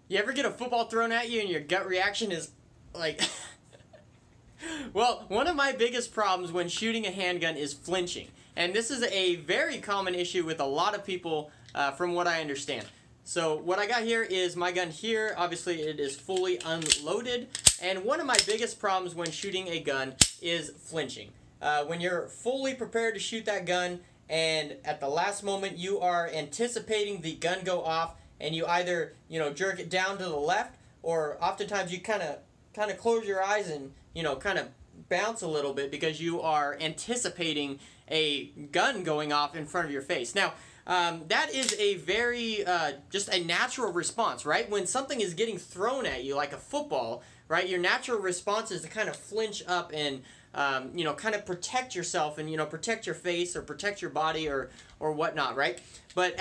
You ever get a football thrown at you and your gut reaction is like... Well, one of my biggest problems when shooting a handgun is flinching. And this is a very common issue with a lot of people from what I understand. So what I got here is my gun here. Obviously it is fully unloaded. And one of my biggest problems when shooting a gun is flinching. When you're fully prepared to shoot that gun and at the last moment you are anticipating the gun go off and you either, jerk it down to the left, or oftentimes you kind of close your eyes and, kind of bounce a little bit because you are anticipating a gun going off in front of your face. Now, that is a very, just a natural response, right? When something is getting thrown at you, like a football, right, your natural response is to kind of flinch up and, kind of protect yourself and, protect your face or protect your body or whatnot, right? But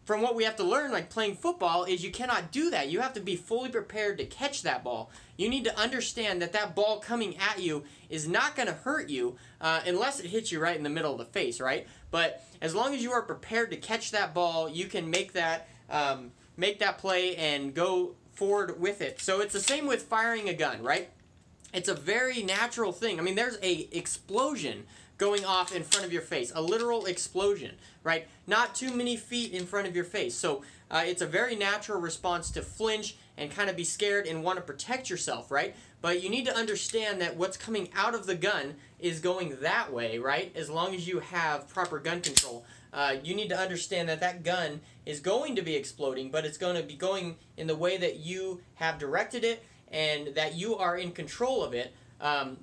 from what we have to learn, like playing football, is you cannot do that. You have to be fully prepared to catch that ball. You need to understand that that ball coming at you is not going to hurt you unless it hits you right in the middle of the face, right? But as long as you are prepared to catch that ball, you can make that play and go forward with it. So it's the same with firing a gun, right? It's a very natural thing. I mean, there's a explosion going off in front of your face, a literal explosion, right? Not too many feet in front of your face. So it's a very natural response to flinch and kind of be scared and want to protect yourself, right? But you need to understand that what's coming out of the gun is going that way, right? As long as you have proper gun control. You need to understand that that gun is going to be exploding, but it's going to be going in the way that you have directed it and that you are in control of it.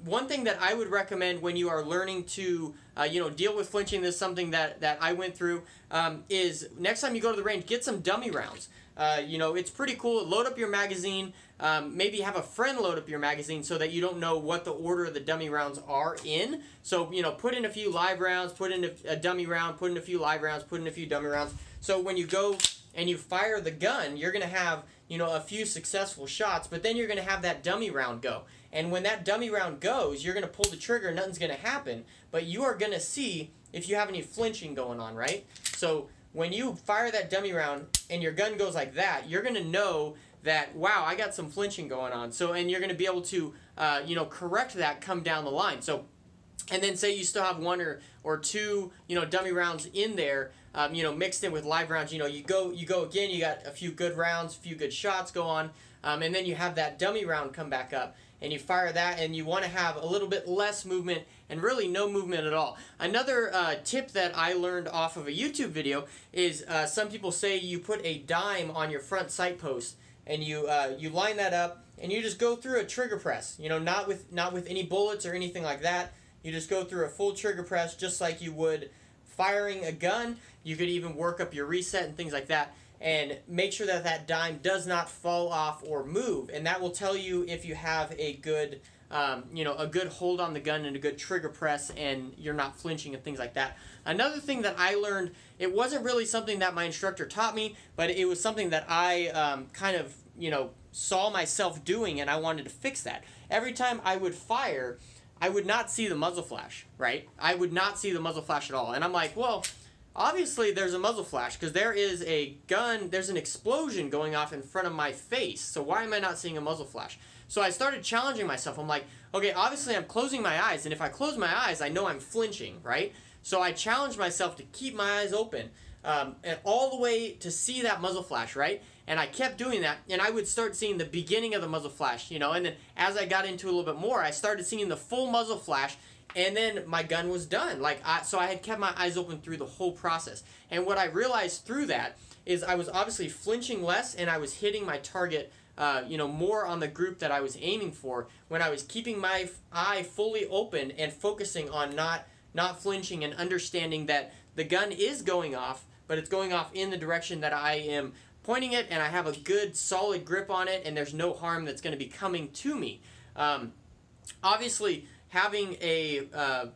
One thing that I would recommend when you are learning to, deal with flinching, this is something that I went through, is next time you go to the range, get some dummy rounds. It's pretty cool. Load up your magazine. Maybe have a friend load up your magazine so that you don't know what the order the dummy rounds are in. So, put in a few live rounds, put in a dummy round, put in a few live rounds, put in a few dummy rounds. So when you go and you fire the gun, you're going to have, a few successful shots, but then you're going to have that dummy round go. And when that dummy round goes, you're going to pull the trigger, nothing's going to happen, but you are going to see if you have any flinching going on, right? So when you fire that dummy round and your gun goes like that, you're going to know that, wow, I got some flinching going on. So, and you're going to be able to, correct that come down the line. So, and then say you still have one or two, dummy rounds in there, mixed in with live rounds. You go again, you got a few good rounds, a few good shots go on, and then you have that dummy round come back up, and you fire that, and you want to have a little bit less movement and really no movement at all. Another tip that I learned off of a YouTube video is some people say you put a dime on your front sight post, and you line that up, and you just go through a trigger press. Not with any bullets or anything like that. You just go through a full trigger press just like you would firing a gun. You could even work up your reset and things like that, and make sure that that dime does not fall off or move, and that will tell you if you have a good a good hold on the gun and a good trigger press and you're not flinching and things like that. Another thing that I learned, it wasn't really something that my instructor taught me, but it was something that I kind of saw myself doing, and I wanted to fix that. Every time I would fire, I would not see the muzzle flash, right? I would not see the muzzle flash at all. And I'm like, well, obviously there's a muzzle flash because there is a gun, there's an explosion going off in front of my face. So why am I not seeing a muzzle flash? So I started challenging myself. I'm like, okay, obviously I'm closing my eyes, and if I close my eyes, I know I'm flinching, right? So I challenged myself to keep my eyes open and all the way to see that muzzle flash, right? And I kept doing that, and I would start seeing the beginning of the muzzle flash, and then as I got into it a little bit more, I started seeing the full muzzle flash, and then my gun was done. So I had kept my eyes open through the whole process. And what I realized through that is I was obviously flinching less, and I was hitting my target, more on the group that I was aiming for when I was keeping my eye fully open and focusing on not flinching and understanding that the gun is going off, but it's going off in the direction that I am pointing it, and I have a good solid grip on it, and there's no harm that's going to be coming to me. Obviously, having an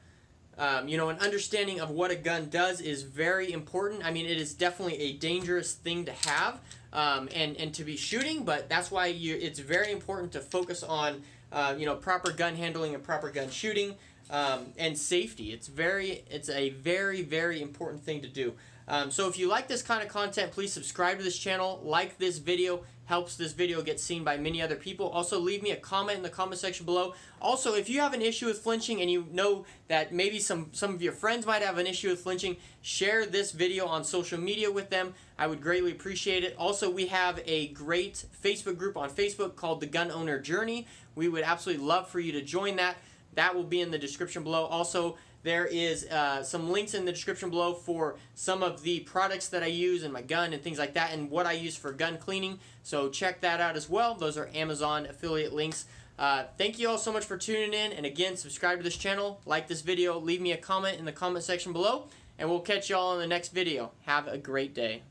understanding of what a gun does is very important. I mean, it is definitely a dangerous thing to have and to be shooting, but that's why it's very important to focus on proper gun handling and proper gun shooting and safety. It's a very, very important thing to do. So if you like this kind of content, please subscribe to this channel, like this video, helps this video get seen by many other people. Also, leave me a comment in the comment section below. Also, if you have an issue with flinching and you know that maybe some of your friends might have an issue with flinching, share this video on social media with them. I would greatly appreciate it. Also, we have a great Facebook group on Facebook called The Gun Owner Journey. We would absolutely love for you to join that. That will be in the description below. Also, there is some links in the description below for some of the products that I use in my gun and things like that, and what I use for gun cleaning. So check that out as well. Those are Amazon affiliate links. Thank you all so much for tuning in. And again, subscribe to this channel, like this video, leave me a comment in the comment section below, and we'll catch you all in the next video. Have a great day.